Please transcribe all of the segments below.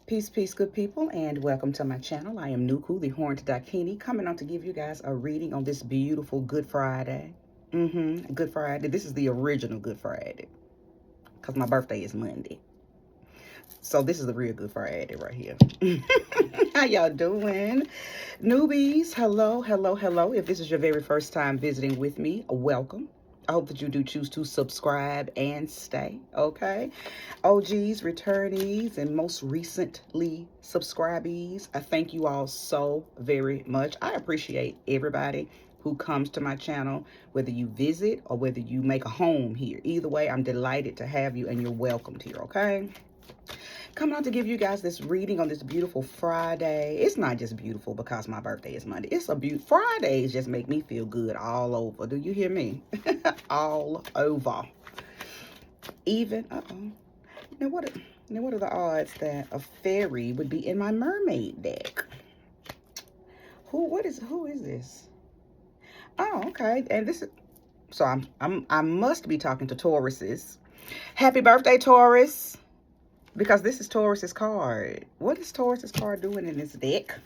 Peace, peace, good people, and welcome to my channel. I am Nuku, the Horned Dakini, coming on to give you guys a reading on this beautiful Good Friday. Good Friday. This is the original Good Friday, because my birthday is Monday. So this is the real Good Friday right here. How y'all doing? Newbies, hello, hello, hello. If this is your very first time visiting with me, welcome. I hope that you do choose to subscribe and stay, okay? OGs, returnees, and most recently subscribees, I thank you all so very much. I appreciate everybody who comes to my channel, whether you visit or whether you make a home here. Either way, I'm delighted to have you and you're welcomed here, okay? Coming on to give you guys this reading on this beautiful Friday. It's not just beautiful because my birthday is Monday. It's a beautiful Fridays just make me feel good all over. Do you hear me? All over. Even Now what are the odds that a fairy would be in my mermaid deck? Who is this? Oh, okay. And this is so I must be talking to Tauruses. Happy birthday, Taurus. Because this is Taurus's card. What is Taurus's card doing in this deck?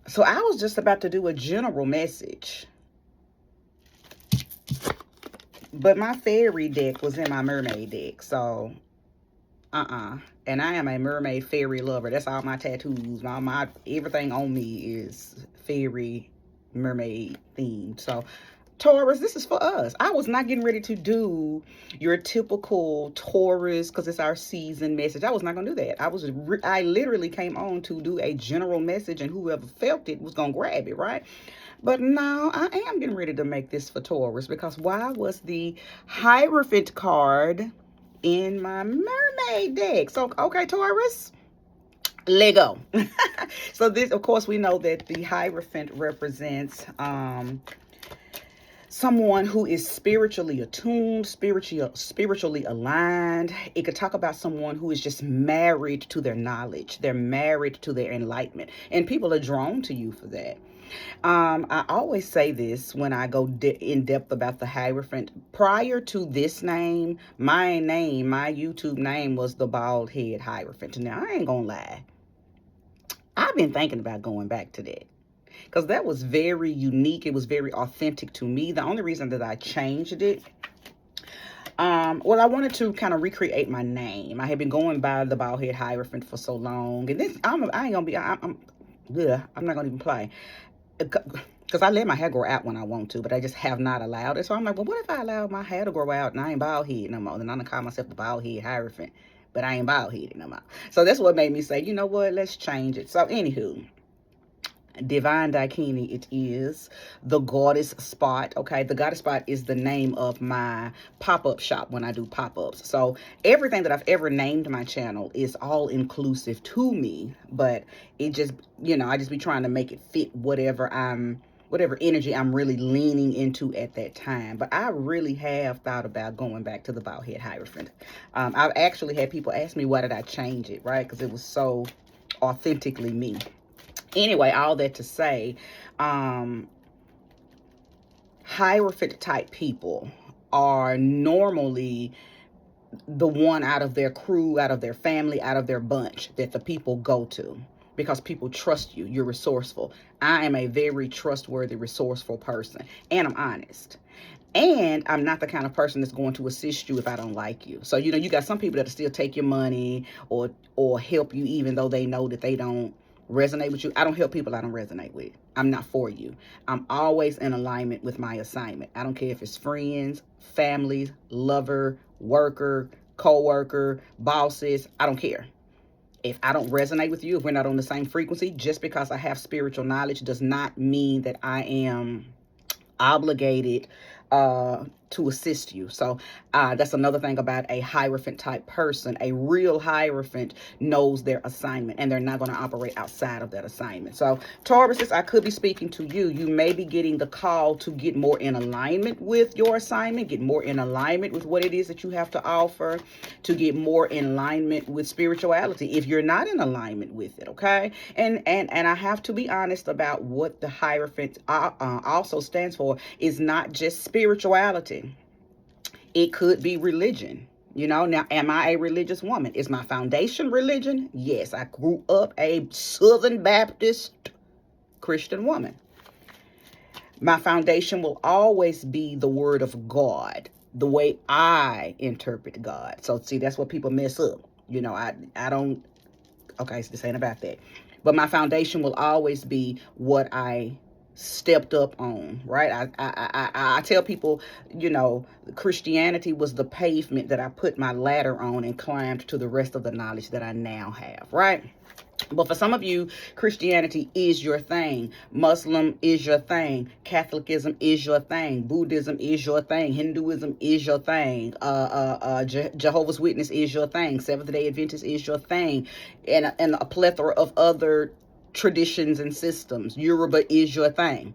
So I was just about to do a general message. But my fairy deck was in my mermaid deck. So, And I am a mermaid fairy lover. That's all my tattoos. My everything on me is fairy mermaid themed. So Taurus, this is for us. I was not getting ready to do your typical Taurus because it's our season message. I was not going to do that. I literally came on to do a general message, and whoever felt it was going to grab it, right? But now I am getting ready to make this for Taurus, because why was the Hierophant card in my mermaid deck? So, okay, Taurus, let go. So this, of course, we know that the Hierophant represents someone who is spiritually attuned, spiritually aligned. It could talk about someone who is just married to their knowledge. They're married to their enlightenment. And people are drawn to you for that. I always say this when I go in depth about the Hierophant. Prior to this name, my YouTube name was the Bald Head Hierophant. Now, I ain't gonna lie. I've been thinking about going back to that, because that was very unique. It was very authentic to me. The only reason that I changed it, well, I wanted to kind of recreate my name. I had been going by the Bald Head Hierophant for so long, and this I'm not gonna even play, because I let my hair grow out when I want to, but I just have not allowed it. So I'm like, well, what if I allow my hair to grow out and I ain't bald head no more? Then I'm gonna call myself the Bald Head Hierophant, but I ain't bald headed no more. So that's what made me say, you know what, let's change it. So anywho, Divine Dakini, it is the Goddess Spot. Okay, the Goddess Spot is the name of my pop-up shop when I do pop-ups. So everything that I've ever named my channel is all inclusive to me, but it just, I just be trying to make it fit whatever energy I'm really leaning into at that time. But I really have thought about going back to the Bald Head Hierophant. I've actually had people ask me, why did I change it, right? Because it was so authentically me. Anyway, all that to say, Hierophant type people are normally the one out of their crew, out of their family, out of their bunch that the people go to, because people trust you. You're resourceful. I am a very trustworthy, resourceful person, and I'm honest. And I'm not the kind of person that's going to assist you if I don't like you. So, you got some people that'll still take your money or help you even though they know that they don't resonate with you. I don't help people I don't resonate with. I'm not for you. I'm always in alignment with my assignment. I don't care if it's friends, families, lover, worker, co-worker, bosses. I don't care. If I don't resonate with you, if we're not on the same frequency, just because I have spiritual knowledge does not mean that I am obligated to assist you. So that's another thing about a Hierophant type person. A real Hierophant knows their assignment, and they're not going to operate outside of that assignment. So Tauruses, I could be speaking to you. You may be getting the call to get more in alignment with your assignment, get more in alignment with what it is that you have to offer, to get more in alignment with spirituality if you're not in alignment with it, okay? And I have to be honest about what the Hierophant also stands for. Is not just spirituality. It could be religion. You know, now, am I a religious woman? Is my foundation religion? Yes, I grew up a Southern Baptist Christian woman. My foundation will always be the word of God, the way I interpret God. So see, that's what people mess up. You know, I don't, okay, so this ain't about that. But my foundation will always be what I stepped up on, right? I tell people, you know, Christianity was the pavement that I put my ladder on and climbed to the rest of the knowledge that I now have, right? But for some of you, Christianity is your thing. Muslim is your thing. Catholicism is your thing. Buddhism is your thing. Hinduism is your thing. Jehovah's Witness is your thing. Seventh-day Adventist is your thing. And a plethora of other traditions and systems. Yoruba is your thing.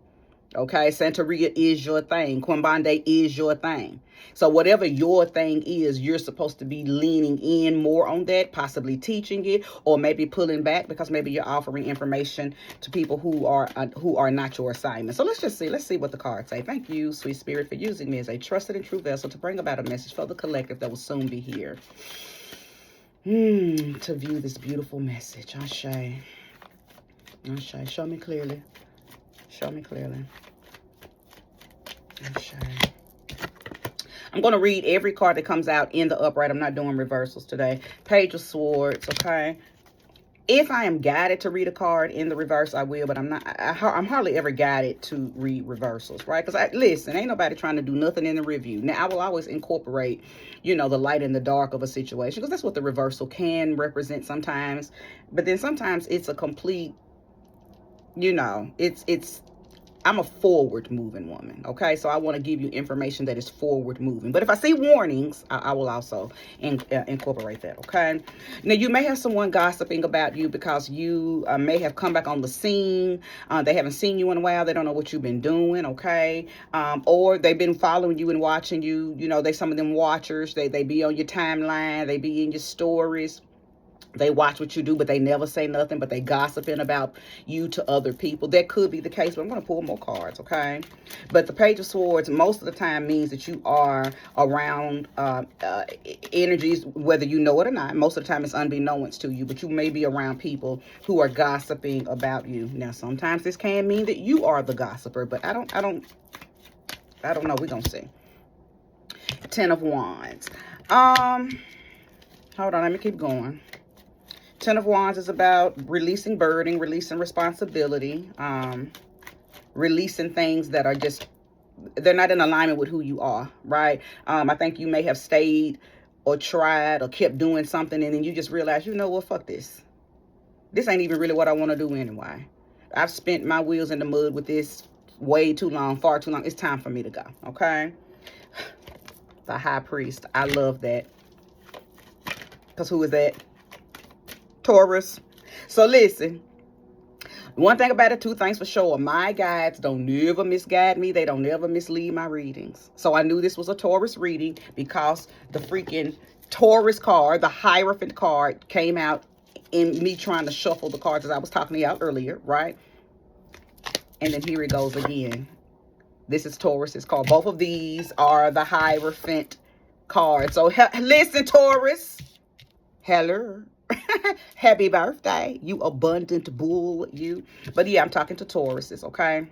Okay, Santeria is your thing. Quimbande is your thing. So whatever your thing is, you're supposed to be leaning in more on that, possibly teaching it, or maybe pulling back because maybe you're offering information to people who are not your assignment. So let's just see. Let's see what the cards say. Thank you, sweet spirit, for using me as a trusted and true vessel to bring about a message for the collective that will soon be here. To view this beautiful message. Ashe. Ashe. Show me clearly. Show me clearly. I'm going to read every card that comes out in the upright. I'm not doing reversals today. Page of Swords, okay? If I am guided to read a card in the reverse, I will, but I'm not. I'm hardly ever guided to read reversals, right? Because listen, ain't nobody trying to do nothing in the review. Now, I will always incorporate, you know, the light and the dark of a situation because that's what the reversal can represent sometimes. But then sometimes it's a complete, you know, I'm a forward moving woman. Okay. So I want to give you information that is forward moving. But if I see warnings, I will also incorporate that. Okay. Now you may have someone gossiping about you because you may have come back on the scene. They haven't seen you in a while. They don't know what you've been doing. Okay. Or they've been following you and watching you. You know, some of them watchers, they be on your timeline. They be in your stories. They watch what you do, but they never say nothing, but they gossiping about you to other people. That could be the case, but I'm going to pull more cards, okay? But the Page of Swords most of the time means that you are around energies, whether you know it or not. Most of the time it's unbeknownst to you, but you may be around people who are gossiping about you. Now, sometimes this can mean that you are the gossiper, but I don't know. We're going to see. Ten of Wands. Hold on, let me keep going. Ten of Wands is about releasing burden, releasing responsibility, releasing things that are just, they're not in alignment with who you are, right? I think you may have stayed or tried or kept doing something and then you just realize, you know what, fuck this. This ain't even really what I want to do anyway. I've spent my wheels in the mud with this way too long, far too long. It's time for me to go, okay? The High Priest. I love that. Because who is that? Taurus. So listen, one thing about it, two things for sure. My guides don't never misguide me. They don't never mislead my readings. So I knew this was a Taurus reading because the freaking Taurus card, the Hierophant card, came out in me trying to shuffle the cards as I was talking to y'all earlier, right? And then here it goes again. This is Taurus's card. Both of these are the Hierophant cards. So listen, Taurus. Hello. Happy birthday, you abundant bull, you. But yeah, I'm talking to Tauruses, okay?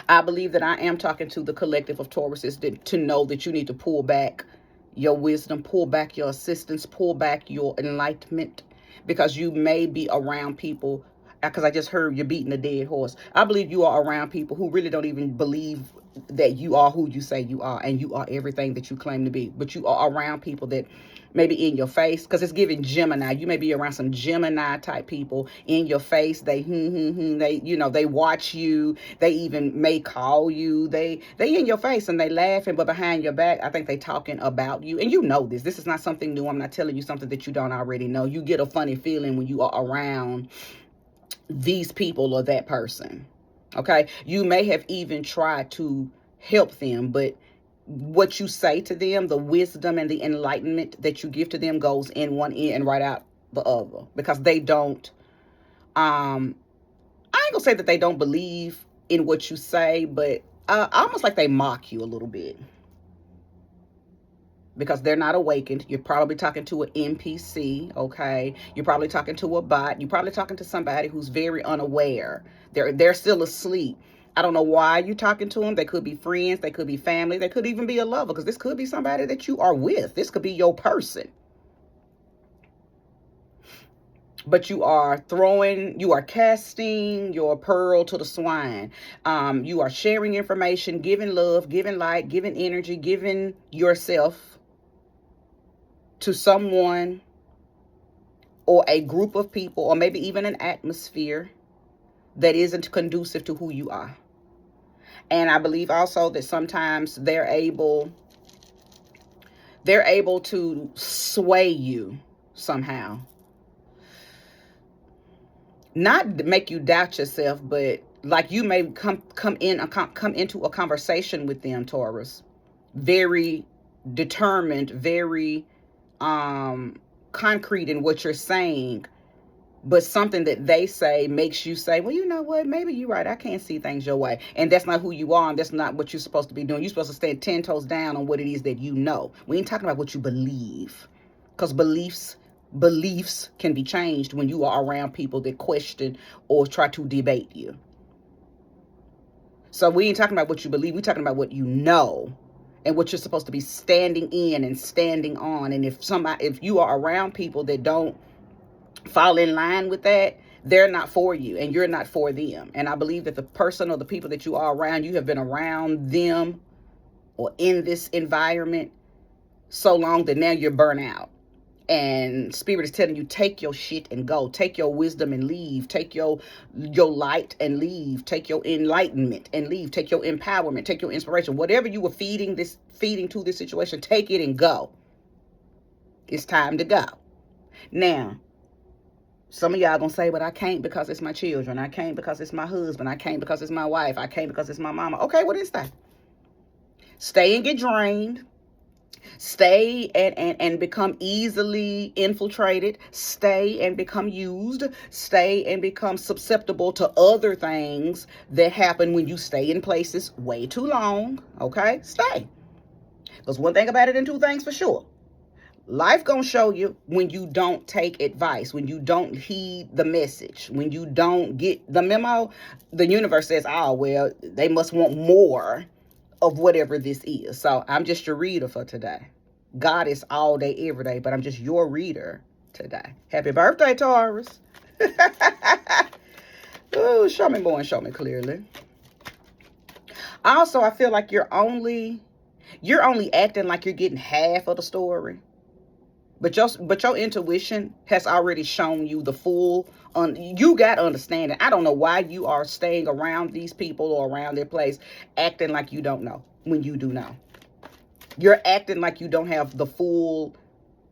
I believe that I am talking to the collective of Tauruses to know that you need to pull back your wisdom, pull back your assistance, pull back your enlightenment, because you may be around people, because I just heard you're beating a dead horse. I believe you are around people who really don't even believe that you are who you say you are, and you are everything that you claim to be. But you are around people that maybe in your face, because it's giving Gemini. You may be around some Gemini type people in your face. They they, you know, they watch you. They even may call you. They in your face and they laughing, but behind your back, I think they talking about you. And you know this. This is not something new. I'm not telling you something that you don't already know. You get a funny feeling when you are around these people or that person. Okay, you may have even tried to help them, but what you say to them, the wisdom and the enlightenment that you give to them goes in one ear and right out the other, because they don't, I ain't gonna say that they don't believe in what you say, but almost like they mock you a little bit. because they're not awakened. You're probably talking to an NPC, okay? You're probably talking to a bot. You're probably talking to somebody who's very unaware. They're still asleep. I don't know why you're talking to them. They could be friends. They could be family. They could even be a lover, because this could be somebody that you are with. This could be your person. But you are casting your pearl to the swine. You are sharing information, giving love, giving light, giving energy, giving yourself to someone or a group of people, or maybe even an atmosphere that isn't conducive to who you are. And I believe also that sometimes they're able to sway you somehow. Not make you doubt yourself, but like you may come into a conversation with them, Taurus, very determined, very concrete in what you're saying, but something that they say makes you say, well, you know what, maybe you're right, I can't see things your way. And that's not who you are, and that's not what you're supposed to be doing. You're supposed to stand 10 toes down on what it is that you know. We ain't talking about what you believe, because beliefs can be changed when you are around people that question or try to debate you. So we ain't talking about what you believe. We're talking about what you know and what you're supposed to be standing in and standing on. And if you are around people that don't fall in line with that, they're not for you and you're not for them. And I believe that the person or the people that you are around, you have been around them or in this environment so long that now you're burnt out. And Spirit is telling you, take your shit and go. Take your wisdom and leave. Take your light and leave. Take your enlightenment and leave. Take your empowerment. Take your inspiration. Whatever you were feeding to this situation, take it and go. It's time to go. Now, some of y'all gonna say, but I can't because it's my children. I can't because it's my husband. I can't because it's my wife. I can't because it's my mama. Okay, what is that? Stay and get drained. Stay and become easily infiltrated. Stay and become used. Stay and become susceptible to other things that happen when you stay in places way too long. Okay? Stay. Because one thing about it and two things for sure. Life gonna show you when you don't take advice, when you don't heed the message, when you don't get the memo. The universe says, oh, well, they must want more of whatever this is. So I'm just your reader for today. God is all day, every day, but I'm just your reader today. Happy birthday, Taurus. Ooh, show me more and show me clearly. Also, I feel like you're only acting like you're getting half of the story. But your intuition has already shown you the full. You got understanding. I don't know why you are staying around these people or around their place, acting like you don't know when you do know. You're acting like you don't have the full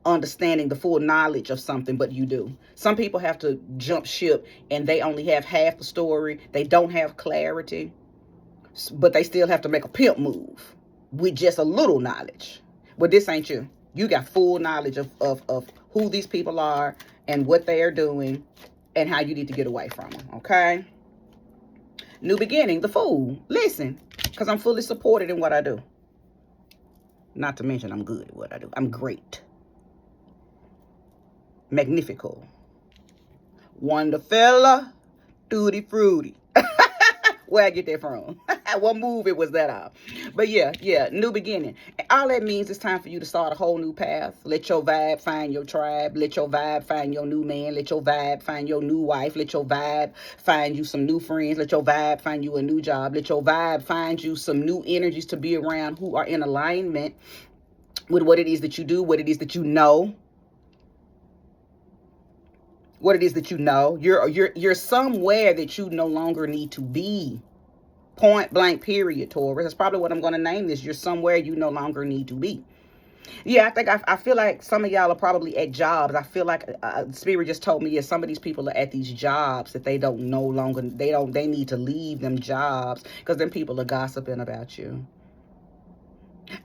understanding, the full knowledge of something, but you do. Some people have to jump ship and they only have half the story. They don't have clarity, but they still have to make a pimp move with just a little knowledge. Well, this ain't you. You got full knowledge of who these people are and what they are doing and how you need to get away from them, okay? New beginning, the Fool. Listen, because I'm fully supported in what I do. Not to mention I'm good at what I do. I'm great. Magnifico. Wonderfella. Tutti fruity. Where I get that from? What movie was that of? But yeah, new beginning. And all that means it's time for you to start a whole new path. Let your vibe find your tribe. Let your vibe find your new man. Let your vibe find your new wife. Let your vibe find you some new friends. Let your vibe find you a new job. Let your vibe find you some new energies to be around who are in alignment with what it is that you do, what it is that you know. What it is that you know. You're somewhere that you no longer need to be. Point blank period, Taurus. That's probably what I'm going to name this. You're somewhere you no longer need to be. Yeah, I think I feel like some of y'all are probably at jobs. I feel like Spirit just told me, yeah, some of these people are at these jobs that they need to leave them jobs because then people are gossiping about you.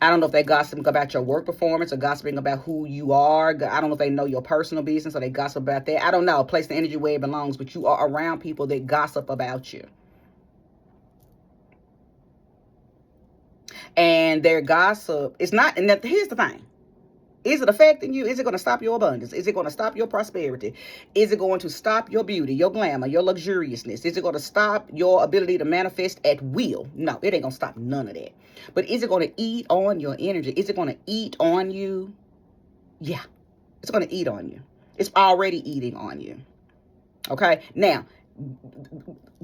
I don't know if they're gossiping about your work performance or gossiping about who you are. I don't know if they know your personal business or they gossip about that. I don't know. Place the energy where it belongs, but you are around people that gossip about you. And their gossip is not, and here's the thing. Is it affecting you? Is it going to stop your abundance? Is it going to stop your prosperity? Is it going to stop your beauty, your glamour, your luxuriousness? Is it going to stop your ability to manifest at will? No, it ain't going to stop none of that. But is it going to eat on your energy? Is it going to eat on you? Yeah, it's going to eat on you. It's already eating on you. Okay, now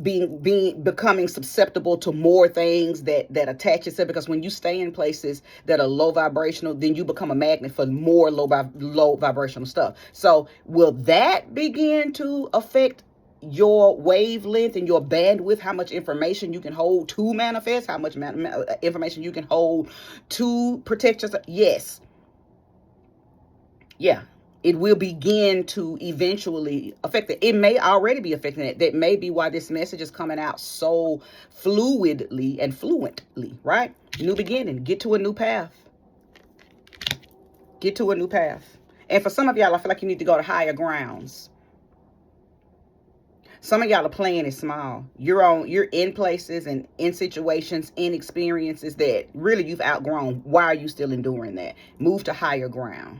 becoming susceptible to more things that attach itself, because when you stay in places that are low vibrational, then you become a magnet for more low vibrational stuff. So will that begin to affect your wavelength and your bandwidth, how much information you can hold to manifest, how much information you can hold to protect yourself? Yes. Yeah. It will begin to eventually affect it. It may already be affecting it. That may be why this message is coming out so fluidly and fluently, right? New beginning. Get to a new path. Get to a new path. And for some of y'all, I feel like you need to go to higher grounds. Some of y'all are playing it small. You're in places and in situations, in experiences that really you've outgrown. Why are you still enduring that? Move to higher ground.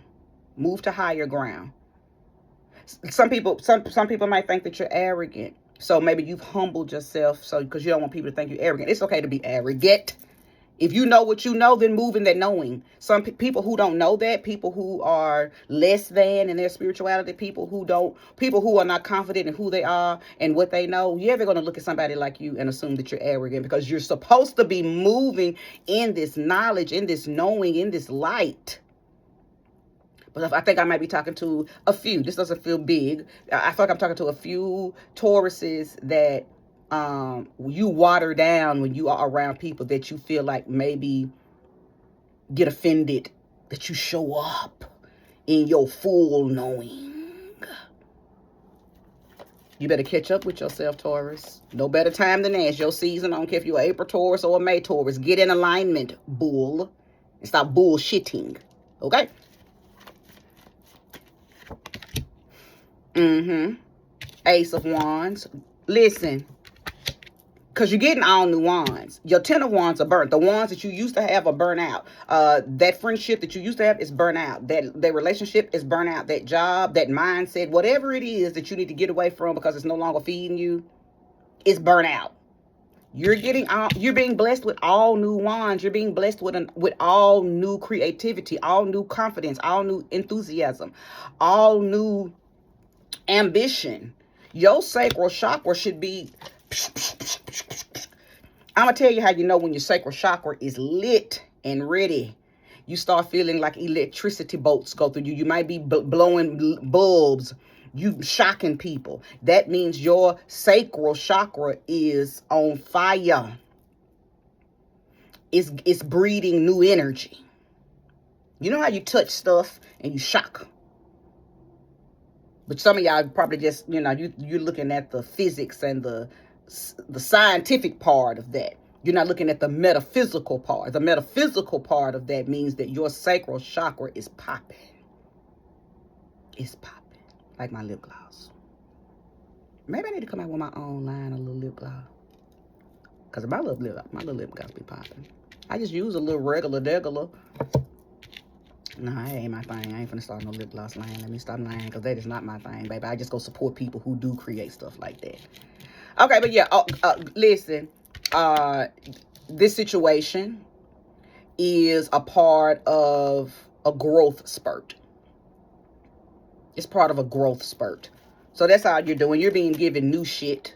Move to higher ground. Some people might think that you're arrogant. So maybe you've humbled yourself because you don't want people to think you're arrogant. It's okay to be arrogant. If you know what you know, then move in that knowing. Some people who don't know that, people who are less than in their spirituality, people who are not confident in who they are and what they know, you're ever going to look at somebody like you and assume that you're arrogant, because you're supposed to be moving in this knowledge, in this knowing, in this light. But I think I might be talking to a few. This doesn't feel big. I feel like I'm talking to a few Tauruses that you water down when you are around people that you feel like maybe get offended that you show up in your full knowing. You better catch up with yourself, Taurus. No better time than now. It's your season. I don't care if you're an April Taurus or a May Taurus. Get in alignment, bull. And stop bullshitting. Okay? Ace of Wands. Listen, because you're getting all new wands. Your 10 of Wands are burnt. The wands that you used to have are burnt out. That friendship that you used to have is burnt out. That relationship is burnt out. That job, that mindset, whatever it is that you need to get away from because it's no longer feeding you, is burnt out. You're being blessed with all new wands. You're being blessed with all new creativity, all new confidence, all new enthusiasm, all new ambition. Your sacral chakra should be... I'm going to tell you how you know when your sacral chakra is lit and ready. You start feeling like electricity bolts go through you. You might be blowing bulbs. You shocking people. That means your sacral chakra is on fire. It's breathing new energy. You know how you touch stuff and you shock? But some of y'all probably just, you're looking at the physics and the scientific part of that. You're not looking at the metaphysical part. The metaphysical part of that means that your sacral chakra is popping. It's popping. Like my lip gloss. Maybe I need to come out with my own line of little lip gloss. Because my little lip gloss be popping. I just use a little regular. No, that ain't my thing. I ain't finna start no lip gloss line. Let me stop lying, because that is not my thing, baby. I just go support people who do create stuff like that. Okay, but yeah, listen. This situation is a part of a growth spurt. It's part of a growth spurt. So that's how you're doing. You're being given new shit.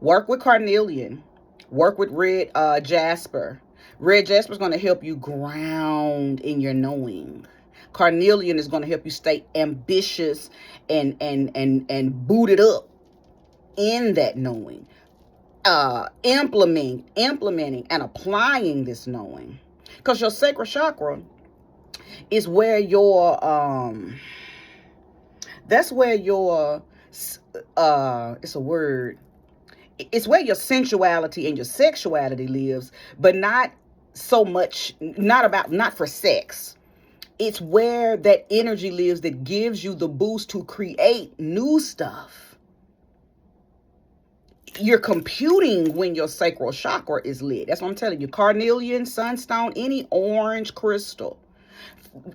Work with carnelian. Work with red jasper. Red jasper is going to help you ground in your knowing. Carnelian is going to help you stay ambitious and booted up in that knowing. Implementing and applying this knowing. Because your sacral chakra is where your it's a word. It's where your sensuality and your sexuality lives, but not so much, not for sex. It's where that energy lives that gives you the boost to create new stuff. You're computing when your sacral chakra is lit. That's what I'm telling you. Carnelian, sunstone, any orange crystal.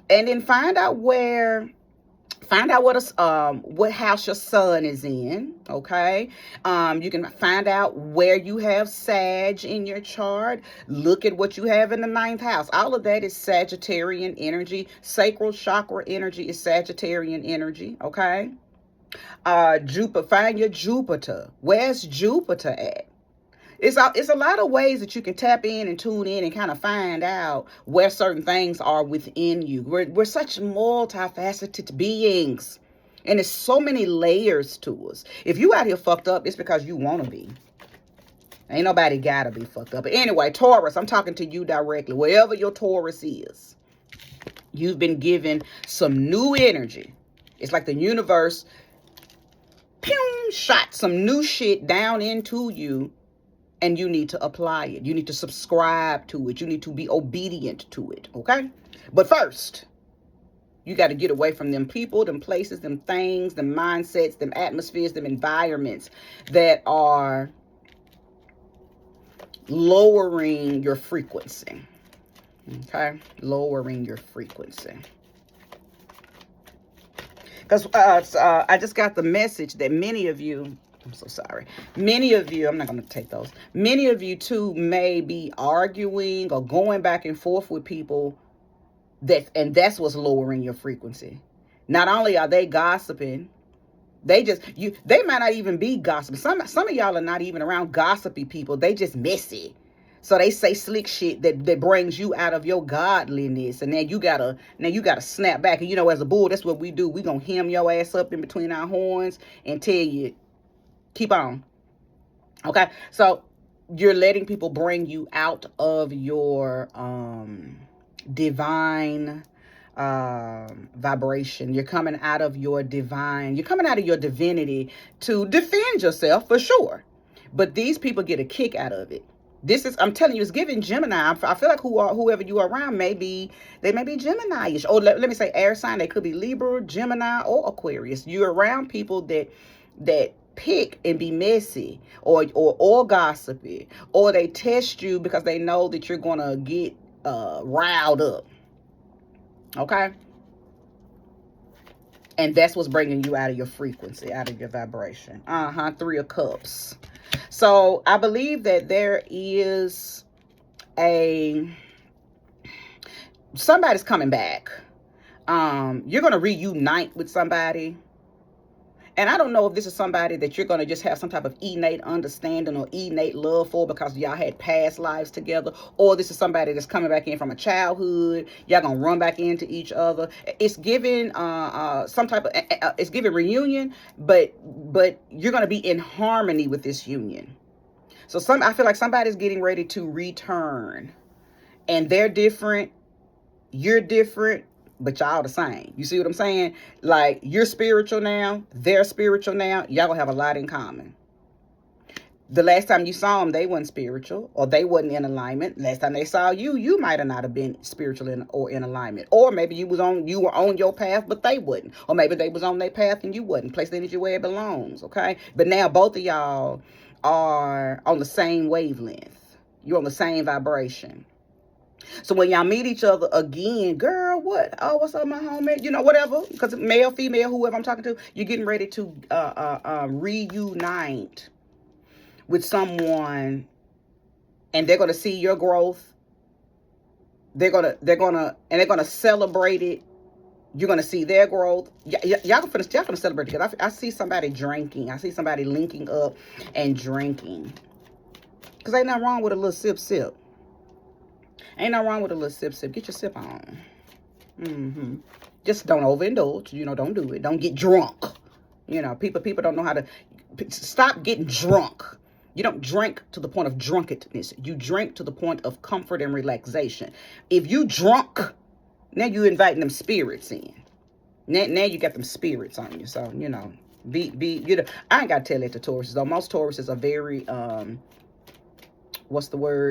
And then find out what house your sun is in. Okay. You can find out where you have Sag in your chart. Look at what you have in the ninth house. All of that is Sagittarian energy. Sacral chakra energy is Sagittarian energy. Okay. Jupiter, find your Jupiter. Where's Jupiter at? It's a lot of ways that you can tap in and tune in and kind of find out where certain things are within you. We're such multifaceted beings. And there's so many layers to us. If you out here fucked up, it's because you want to be. Ain't nobody gotta be fucked up. But anyway, Taurus, I'm talking to you directly. Wherever your Taurus is, you've been given some new energy. It's like the universe shot some new shit down into you. And you need to apply it. You need to subscribe to it. You need to be obedient to it, okay? But first, you got to get away from them people, them places, them things, them mindsets, them atmospheres, them environments that are lowering your frequency, okay? Lowering your frequency. Because I just got the message that many of you, I'm so sorry. Many of you, I'm not going to take those. Many of you too may be arguing or going back and forth with people and that's what's lowering your frequency. Not only are they gossiping, they might not even be gossiping. Some of y'all are not even around gossipy people. They just messy. So they say slick shit that brings you out of your godliness. And then you gotta snap back. And you know, as a bull, that's what we do. We gonna hem your ass up in between our horns and tell you, keep on. Okay, so you're letting people bring you out of your divine vibration. You're coming out of your divinity to defend yourself, for sure. But these people get a kick out of it. I'm telling you, it's giving Gemini. I feel like whoever you are around they may be Gemini-ish. Or let me say air sign. They could be Libra, Gemini, or Aquarius. You're around people that pick and be messy or gossipy, or they test you because they know that you're gonna get riled up. Okay, and that's what's bringing you out of your frequency, out of your vibration. Three of Cups. So I believe that there is somebody's coming back. You're gonna reunite with somebody. And I don't know if this is somebody that you're going to just have some type of innate understanding or innate love for because y'all had past lives together, or this is somebody that's coming back in from a childhood. Y'all going to run back into each other. It's giving it's giving reunion, but you're going to be in harmony with this union. So I feel like somebody's getting ready to return, and they're different, you're different, but y'all the same. You see what I'm saying? Like, you're spiritual now, they're spiritual now. Y'all gonna have a lot in common. The last time you saw them, they weren't spiritual, or they wasn't in alignment. Last time they saw you, you might have not have been spiritual or in alignment. Or maybe you were on your path, but they wouldn't. Or maybe they was on their path and you wouldn't. Place the energy where it belongs, okay? But now both of y'all are on the same wavelength. You're on the same vibration. So when y'all meet each other again, girl, what? Oh, what's up, my homie? You know, whatever. Because male, female, whoever I'm talking to, you're getting ready to reunite with someone, and they're gonna see your growth. They're gonna celebrate it. You're gonna see their growth. Y'all gonna celebrate together. I see somebody drinking. I see somebody linking up and drinking. Because ain't nothing wrong with a little sip. Ain't nothing wrong with a little sip. Get your sip on. Just don't overindulge. You know, don't do it. Don't get drunk. You know, people don't know how to stop getting drunk. You don't drink to the point of drunkenness. You drink to the point of comfort and relaxation. If you drunk, now you inviting them spirits in. Now you got them spirits on you. So, you know, I ain't got to tell it to Tauruses, though. Most Tauruses are very,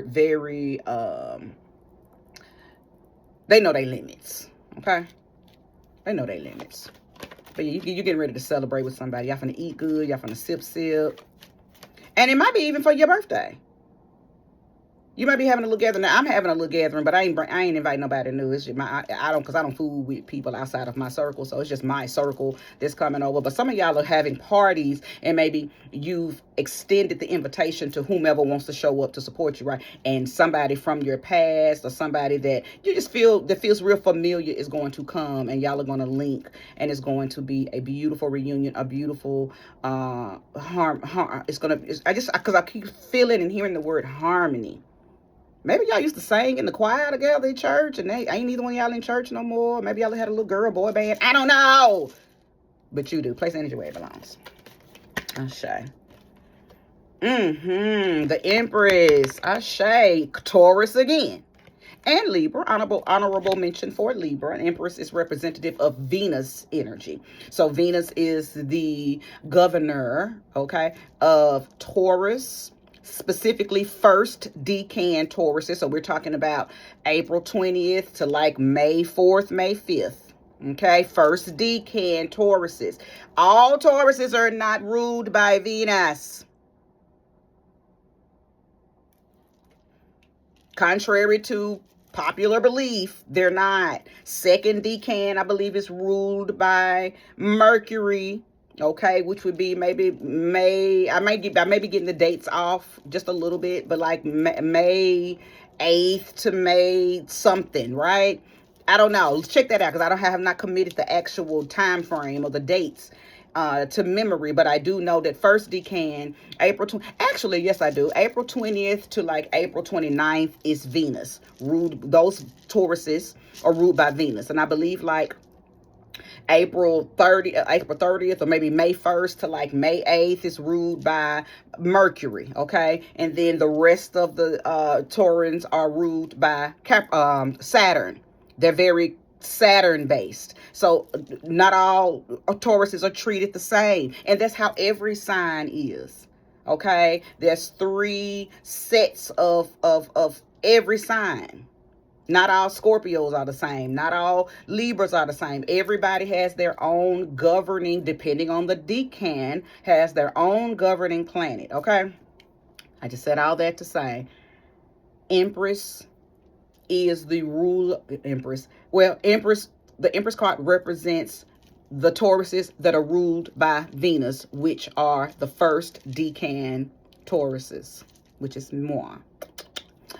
very, they know their limits, okay? They know their limits. But you getting ready to celebrate with somebody. Y'all finna eat good. Y'all finna sip. And it might be even for your birthday. You might be having a little gathering. Now, I'm having a little gathering, but I ain't inviting nobody new. It's just I don't, because I don't fool with people outside of my circle. So it's just my circle that's coming over. But some of y'all are having parties, and maybe you've extended the invitation to whomever wants to show up to support you, right? And somebody from your past or somebody that you just feel that feels real familiar is going to come, and y'all are going to link, and it's going to be a beautiful reunion, a beautiful because I keep feeling and hearing the word harmony. Maybe y'all used to sing in the choir together in church, and they ain't neither one of y'all in church no more. Maybe y'all had a little girl boy band. I don't know. But you do. Place energy where it belongs. Ashe. The Empress. Ashe. Taurus again. And Libra. Honorable mention for Libra. An Empress is representative of Venus energy. So Venus is the governor, okay, of Taurus, specifically first decan Tauruses. So we're talking about April 20th to like May 4th, May 5th. Okay, first decan Tauruses. All Tauruses are not ruled by Venus. Contrary to popular belief, they're not. Second decan, I believe, is ruled by Mercury. Okay, which would be maybe May. I may be getting the dates off just a little bit, but like May 8th to May something, right? I don't know. Let's check that out, because I have not committed the actual time frame or the dates to memory, but I do know that first decan, actually, yes, I do. April 20th to like April 29th is Venus. Those Tauruses are ruled by Venus. And I believe like April 30th or maybe May 1st to like May 8th is ruled by Mercury, okay? And then the rest of the Taurans are ruled by Saturn. They're very Saturn based. So not all Tauruses are treated the same. And that's how every sign is. Okay? There's 3 sets of every sign. Not all Scorpios are the same. Not all Libras are the same. Everybody has their own governing, depending on the decan, has their own governing planet. Okay? I just said all that to say Empress is the ruler. Empress. Well, the Empress card represents the Tauruses that are ruled by Venus, which are the first decan Tauruses, which is moi.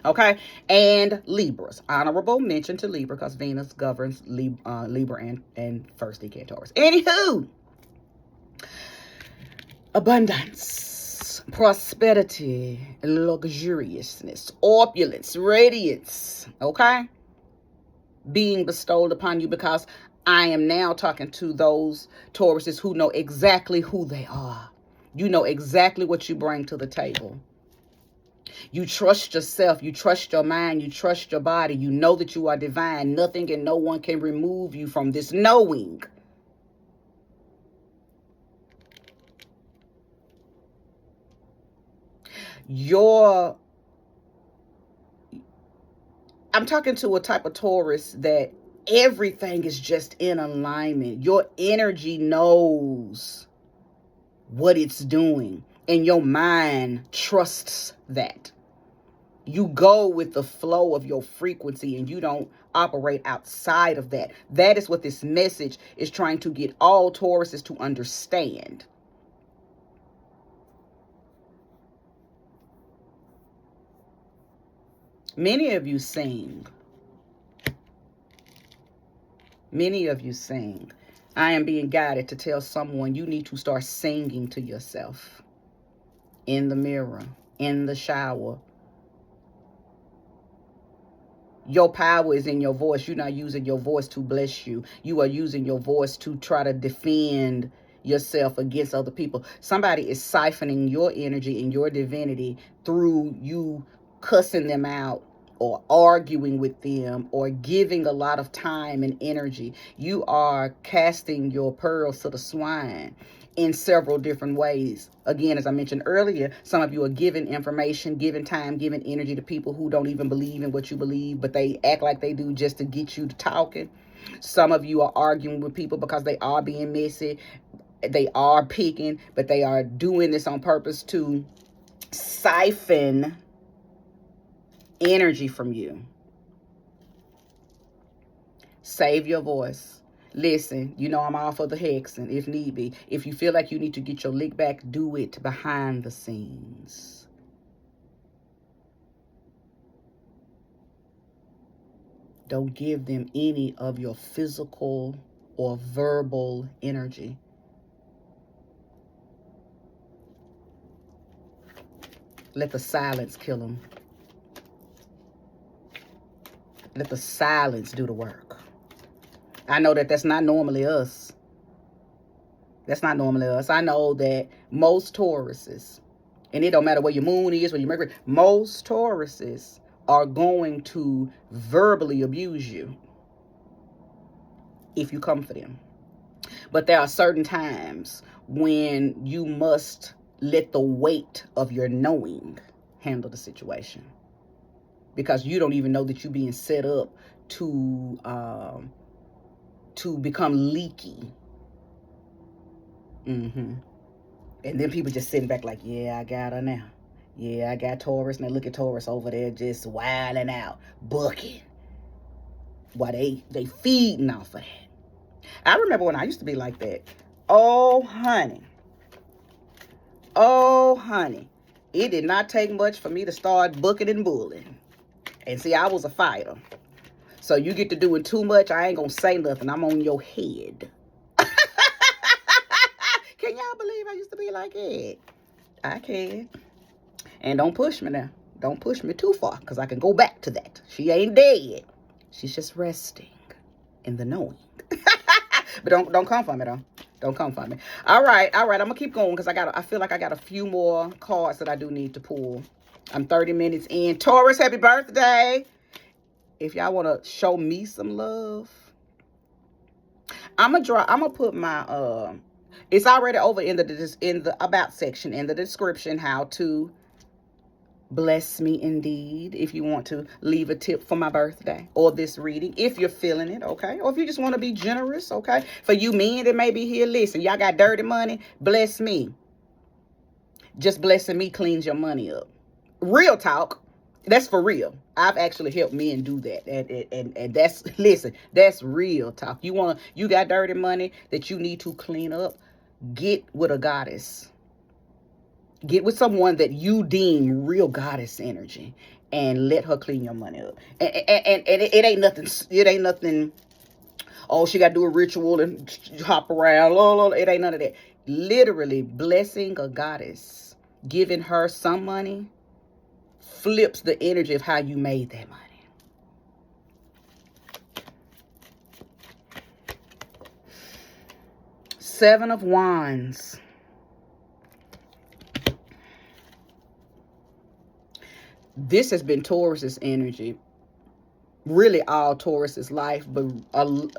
Okay, and Libras. Honorable mention to Libra, because Venus governs Libra and first decan Taurus. Anywho, abundance, prosperity, luxuriousness, opulence, radiance, okay, being bestowed upon you, because I am now talking to those Tauruses who know exactly who they are. You know exactly what you bring to the table. You trust yourself. You trust your mind. You trust your body. You know that you are divine. Nothing and no one can remove you from this knowing. I'm talking to a type of Taurus that everything is just in alignment. Your energy knows what it's doing, and your mind trusts that. You go with the flow of your frequency, and you don't operate outside of that. That is what this message is trying to get all Tauruses to understand. Many of you sing. Many of you sing. I am being guided to tell someone you need to start singing to yourself. In the mirror, in the shower. Your power is in your voice. You're not using your voice to bless you. You are using your voice to try to defend yourself against other people. Somebody is siphoning your energy and your divinity through you cussing them out, or arguing with them, or giving a lot of time and energy. You are casting your pearls to the swine in several different ways. Again, as I mentioned earlier, some of you are giving information, giving time, giving energy to people who don't even believe in what you believe, but they act like they do just to get you to talking. Some of you are arguing with people because they are being messy. They are picking, but they are doing this on purpose to siphon energy from you. Save your voice. Listen, you know I'm all for the hexing if need be. If you feel like you need to get your lick back, do it behind the scenes. Don't give them any of your physical or verbal energy. Let the silence kill them. Let the silence do the work. I know that that's not normally us. That's not normally us. I know that most Tauruses, and it don't matter where your moon is, where your Mercury, most Tauruses are going to verbally abuse you if you come for them. But there are certain times when you must let the weight of your knowing handle the situation, because you don't even know that you're being set up to become leaky. And then people just sitting back like, yeah, I got her now. Yeah, I got Taurus. Now look at Taurus over there just wilding out, bucking. Why they feeding off of that. I remember when I used to be like that. Oh, honey. Oh, honey. It did not take much for me to start bucking and bulling. And see, I was a fighter. So you get to doing too much, I ain't gonna say nothing. I'm on your head. Can y'all believe I used to be like that? I can. And don't push me now. Don't push me too far, because I can go back to that. She ain't dead. She's just resting in the knowing. But don't come for me, though. Don't come for me. All right. I'm going to keep going, because I feel like I got a few more cards that I do need to pull. I'm 30 minutes in. Taurus, happy birthday. If y'all want to show me some love, I'm going to put my... It's already over in the about section, in the description, how to bless me indeed. If you want to leave a tip for my birthday or this reading, if you're feeling it, okay? Or if you just want to be generous, okay? For you men that may be here, listen, y'all got dirty money, bless me. Just blessing me cleans your money up. Real talk. That's for real. I've actually helped men do that. And that's, listen, that's real talk. You got dirty money that you need to clean up. Get with a goddess. Get with someone that you deem real goddess energy, and let her clean your money up. And it ain't nothing. It ain't nothing. Oh, she got to do a ritual and hop around. It ain't none of that. Literally blessing a goddess, giving her some money, flips the energy of how you made that money. Seven of Wands. This has been Taurus's energy. Really all Taurus's life, but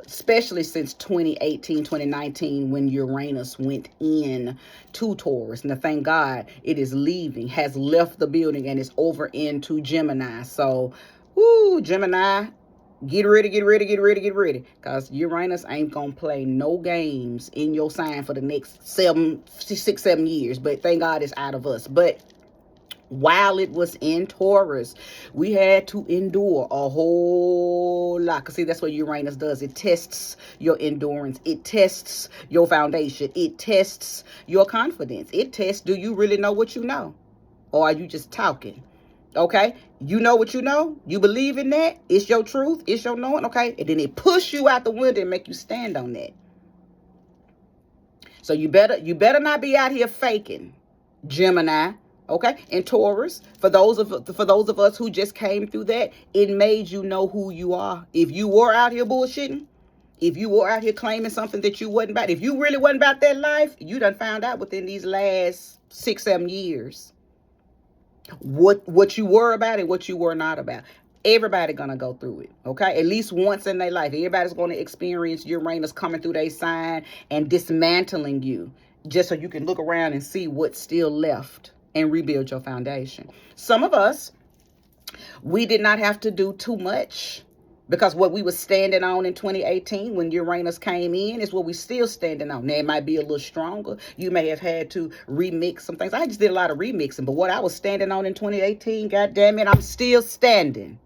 especially since 2018, 2019, when Uranus went in to Taurus. Now, thank God it is leaving, has left the building, and is over into Gemini. So, woo, Gemini, get ready. Because Uranus ain't going to play no games in your sign for the next 6, 7 years. But thank God it's out of us. But while it was in Taurus, we had to endure a whole lot. Because see, that's what Uranus does. It tests your endurance. It tests your foundation. It tests your confidence. It tests, do you really know what you know? Or are you just talking? Okay? You know what you know? You believe in that? It's your truth. It's your knowing. Okay? And then it push you out the window and make you stand on that. So you better not be out here faking, Gemini. Okay, and Taurus, for those of us who just came through that, it made you know who you are. If you were out here bullshitting, if you were out here claiming something that you wasn't about, if you really wasn't about that life, you done found out within these last 6, 7 years what you were about and what you were not about. Everybody gonna go through it, okay? At least once in their life. Everybody's gonna experience Uranus coming through their sign and dismantling you, just so you can look around and see what's still left and rebuild your foundation. Some of us, we did not have to do too much Because what we were standing on in 2018 when Uranus came in is what we still standing on. Now, it might be a little stronger. You may have had to remix some things. I just did a lot of remixing. But what I was standing on in 2018, God damn it, I'm still standing.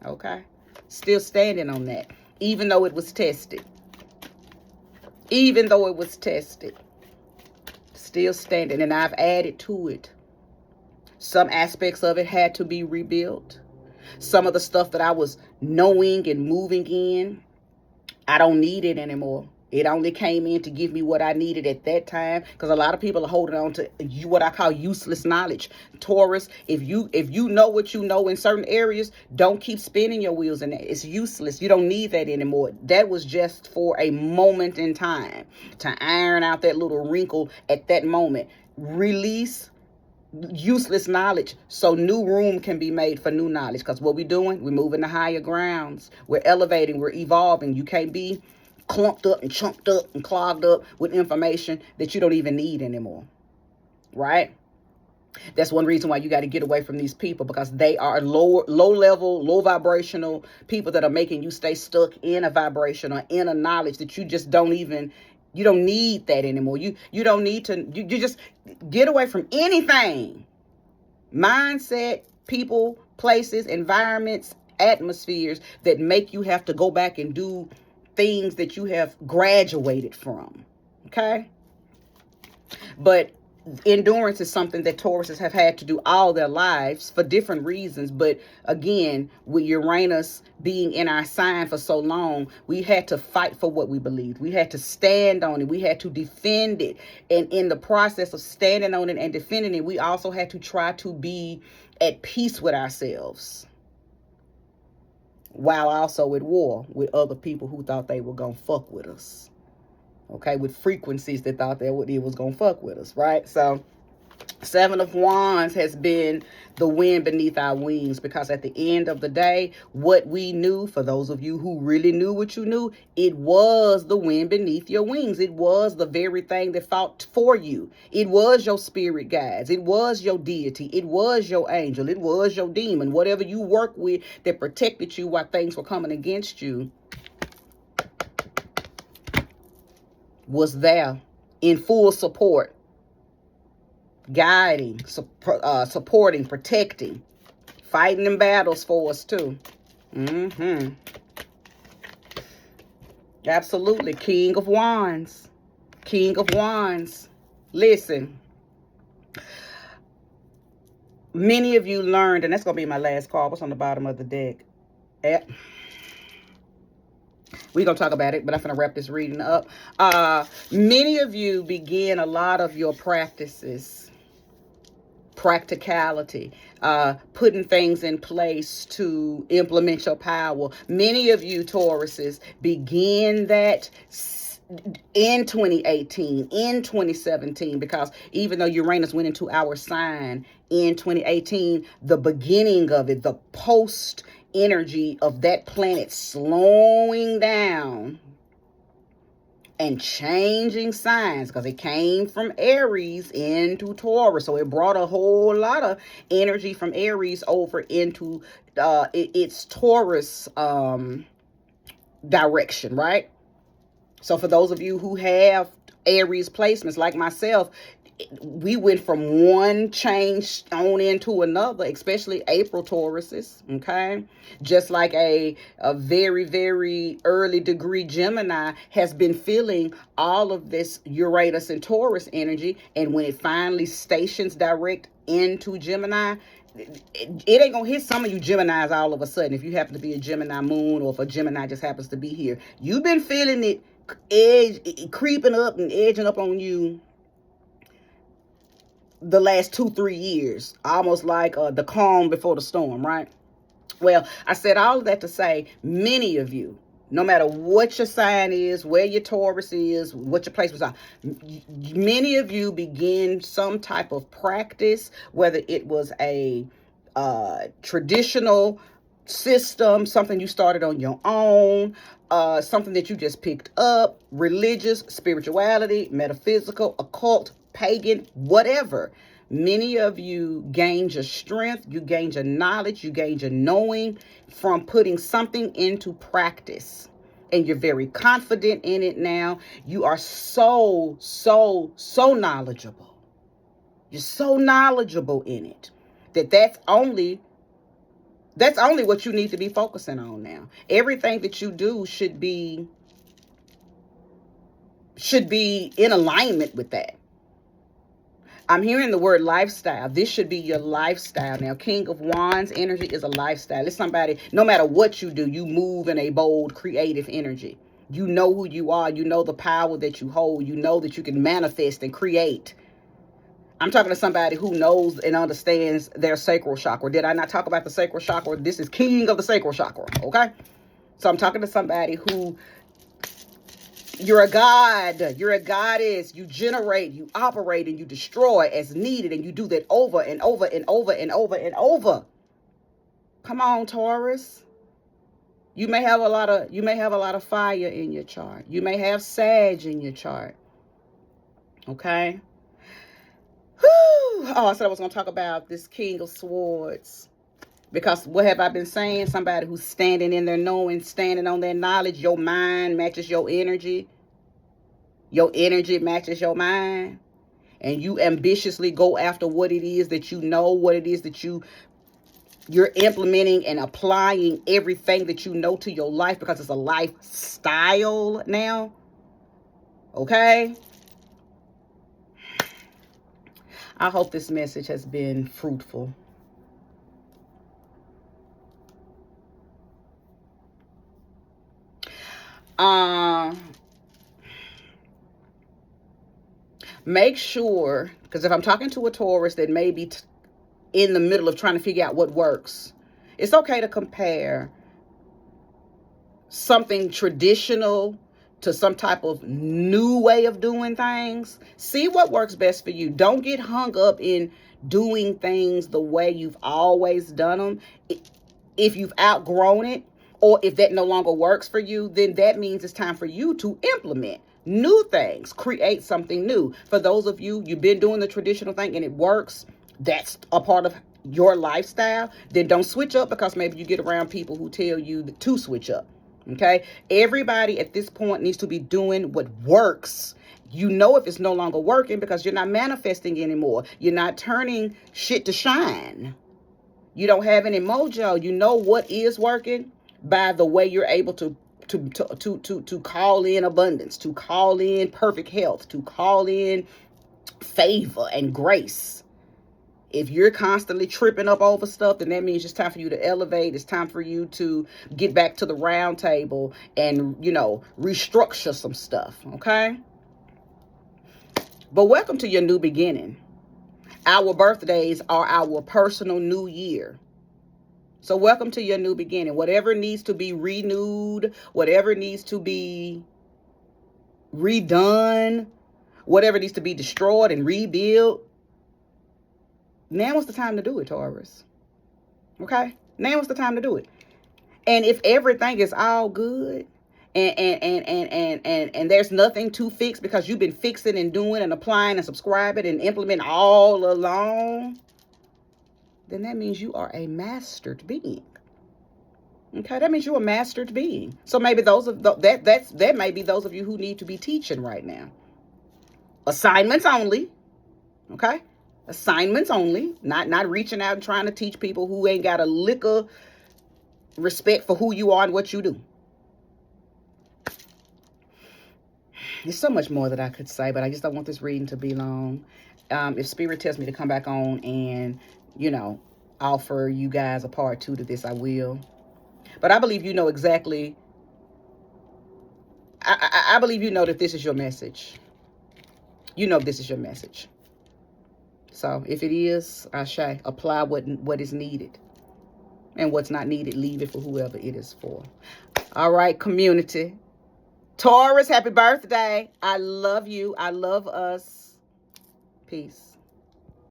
Okay? Still standing on that. Even though it was tested. Even though it was tested. Still standing. And I've added to it. Some aspects of it had to be rebuilt. Some of the stuff that I was knowing and moving in, I don't need it anymore. It only came in to give me what I needed at that time. Because a lot of people are holding on to what I call useless knowledge. Taurus, if you know what you know in certain areas, don't keep spinning your wheels in that. It's useless. You don't need that anymore. That was just for a moment in time to iron out that little wrinkle at that moment. Release useless knowledge so new room can be made for new knowledge. Because what we're doing, we're moving to higher grounds. We're elevating. We're evolving. You can't be clumped up and chunked up and clogged up with information that you don't even need anymore. Right? That's one reason why you got to get away from these people, because they are low level, low vibrational people that are making you stay stuck in a vibration or in a knowledge that you just don't even. You don't need that anymore. You don't need to, you just get away from anything. Mindset, people, places, environments, atmospheres that make you have to go back and do things that you have graduated from. Okay? But endurance is something that Tauruses have had to do all their lives for different reasons. But again, with Uranus being in our sign for so long, we had to fight for what we believed. We had to stand on it. We had to defend it. And in the process of standing on it and defending it, we also had to try to be at peace with ourselves, while also at war with other people who thought they were going to fuck with us. Okay, with frequencies that thought that it was going to fuck with us, right? So, Seven of Wands has been the wind beneath our wings, because at the end of the day, what we knew, for those of you who really knew what you knew, it was the wind beneath your wings. It was the very thing that fought for you. It was your spirit guides. It was your deity. It was your angel. It was your demon. Whatever you work with that protected you while things were coming against you was there in full support, guiding, supporting, protecting, fighting in battles for us too. Absolutely. King of Wands. King of Wands. Listen. Many of you learned, and that's going to be my last card. What's on the bottom of the deck? We're going to talk about it, but I'm going to wrap this reading up. Many of you begin a lot of your practices, practicality, putting things in place to implement your power. Many of you Tauruses begin that in 2018, in 2017, because even though Uranus went into our sign in 2018, the beginning of it, the post energy of that planet slowing down and changing signs, because it came from Aries into Taurus, so it brought a whole lot of energy from Aries over into its Taurus direction, right? So for those of you who have Aries placements like myself, we went from one change on into another, especially April Tauruses, okay? Just like a very, very early degree Gemini has been feeling all of this Uranus and Taurus energy, and when it finally stations direct into Gemini, it ain't gonna hit some of you Geminis all of a sudden. If you happen to be a Gemini moon, or if a Gemini just happens to be here, you've been feeling it creeping up and edging up on you the last 2-3 years, almost like the calm before the storm, right? Well, I said all of that to say, many of you, no matter what your sign is, where your Taurus is, what your placements are, many of you begin some type of practice, whether it was a traditional system, something you started on your own, something that you just picked up, religious, spirituality, metaphysical, occult, pagan, whatever. Many of you gained your strength, you gained your knowledge, you gained your knowing from putting something into practice. And you're very confident in it now. You are so knowledgeable. You're so knowledgeable in it that that's only what you need to be focusing on now. Everything that you do should be in alignment with that. I'm hearing the word lifestyle. This should be your lifestyle. Now, King of Wands energy is a lifestyle. It's somebody, no matter what you do, you move in a bold, creative energy. You know who you are. You know the power that you hold. You know that you can manifest and create. I'm talking to somebody who knows and understands their sacral chakra. Did I not talk about the sacral chakra? This is king of the sacral chakra, okay? So I'm talking to somebody who, you're a god, you're a goddess, you generate, you operate, and you destroy as needed, and you do that over and over and over and over and over. Come on, Taurus. You may have a lot of fire in your chart. You may have Sag in your chart. Okay? Whew. Oh, I said I was going to talk about this King of Swords. Because what have I been saying? Somebody who's standing in their knowing, standing on their knowledge. Your mind matches your energy. Your energy matches your mind. And you ambitiously go after what it is that you know, what it is that you're implementing and applying everything that you know to your life, because it's a lifestyle now. Okay? I hope this message has been fruitful. Make sure, because if I'm talking to a Taurus that may be in the middle of trying to figure out what works, it's okay to compare something traditional to some type of new way of doing things. See what works best for you. Don't get hung up in doing things the way you've always done them. If you've outgrown it, or if that no longer works for you, then that means it's time for you to implement new things, create something new. For those of you, you've been doing the traditional thing and it works, that's a part of your lifestyle, then don't switch up because maybe you get around people who tell you to switch up. Okay? Everybody at this point needs to be doing what works. You know if it's no longer working because you're not manifesting anymore. You're not turning shit to shine. You don't have any mojo. You know what is working by the way you're able to call in abundance, to call in perfect health, to call in favor and grace. If you're constantly tripping up over stuff, then that means it's time for you to elevate. It's time for you to get back to the round table and, restructure some stuff, okay? But welcome to your new beginning. Our birthdays are our personal new year. So welcome to your new beginning. Whatever needs to be renewed, whatever needs to be redone, whatever needs to be destroyed and rebuilt, now is the time to do it, Taurus. Okay? Now is the time to do it. And if everything is all good and there's nothing to fix because you've been fixing and doing and applying and subscribing and implementing all along, then that means you are a mastered being. Okay, that means you're a mastered being. So maybe that may be those of you who need to be teaching right now. Assignments only. Okay? Assignments only. Not reaching out and trying to teach people who ain't got a lick of respect for who you are and what you do. There's so much more that I could say, but I just don't want this reading to be long. If Spirit tells me to come back on and, offer you guys a part 2 to this, I will. But I believe you know exactly. I believe you know that this is your message. You know this is your message. So if it is, Ashe, apply what is needed. And what's not needed, leave it for whoever it is for. All right, community. Taurus, happy birthday. I love you. I love us. Peace.